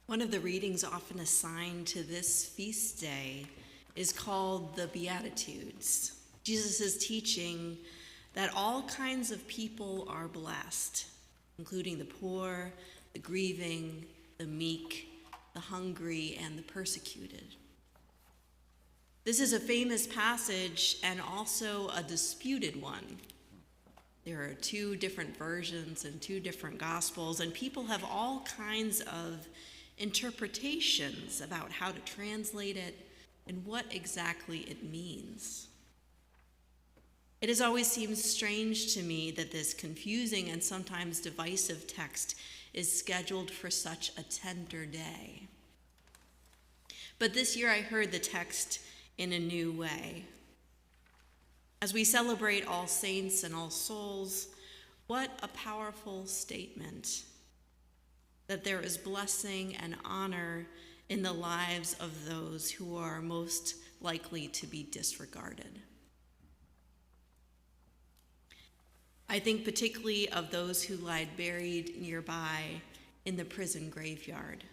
One of the readings often assigned to this feast day is called the Beatitudes. Jesus is teaching that all kinds of people are blessed, including the poor, the grieving, the meek, the hungry, and the persecuted. This is a famous passage and also a disputed one. There are two different versions and two different gospels, and people have all kinds of interpretations about how to translate it and what exactly it means. It has always seemed strange to me that this confusing and sometimes divisive text is scheduled for such a tender day. But this year I heard the text in a new way. As we celebrate All Saints and All Souls, what a powerful statement that there is blessing and honor in the lives of those who are most likely to be disregarded. I think particularly of those who lie buried nearby in the prison graveyard.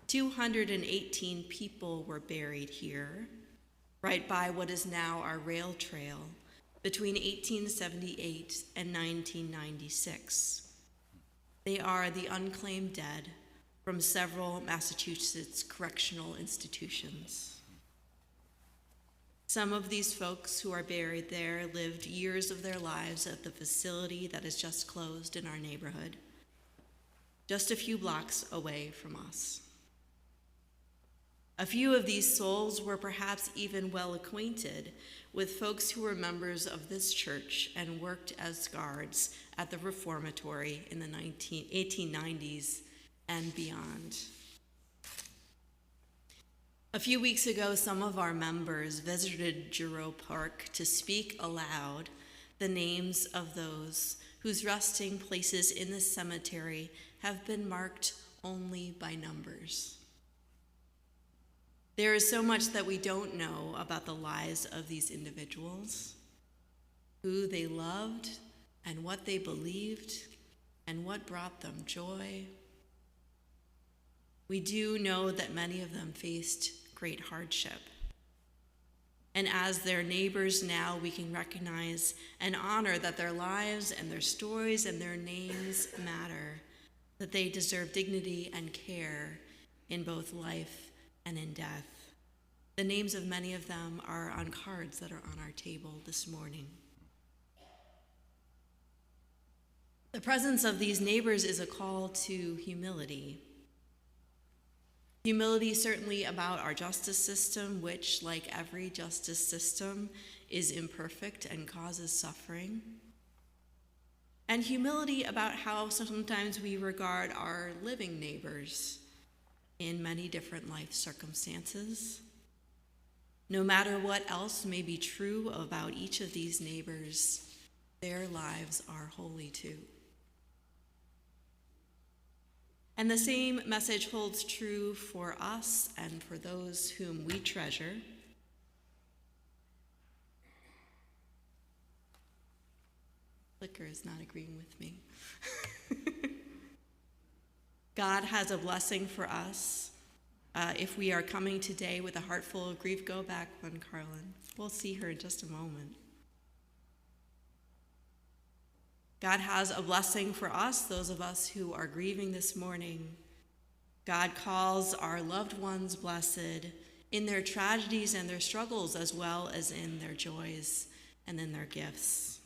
218 people were buried here, right by what is now our rail trail, between 1878 and 1996. They are the unclaimed dead from several Massachusetts correctional institutions. Some of these folks who are buried there lived years of their lives at the facility that has just closed in our neighborhood, just a few blocks away from us. A few of these souls were perhaps even well acquainted with folks who were members of this church and worked as guards at the reformatory in the 1890s and beyond. A few weeks ago, some of our members visited Giroux Park to speak aloud the names of those whose resting places in the cemetery have been marked only by numbers. There is so much that we don't know about the lives of these individuals, who they loved and what they believed and what brought them joy. We do know that many of them faced great hardship. And as their neighbors now, we can recognize and honor that their lives and their stories and their names matter, that they deserve dignity and care in both life and in death. The names of many of them are on cards that are on our table this morning. The presence of these neighbors is a call to humility. Humility certainly about our justice system, which, like every justice system, is imperfect and causes suffering. And humility about how sometimes we regard our living neighbors in many different life circumstances. No matter what else may be true about each of these neighbors, their lives are holy too. And the same message holds true for us and for those whom we treasure. Clicker is not agreeing with me. God has a blessing for us. If we are coming today with a heart full of grief, go back one, Carlin. We'll see her in just a moment. God has a blessing for us, those of us who are grieving this morning. God calls our loved ones blessed in their tragedies and their struggles, as well as in their joys and in their gifts.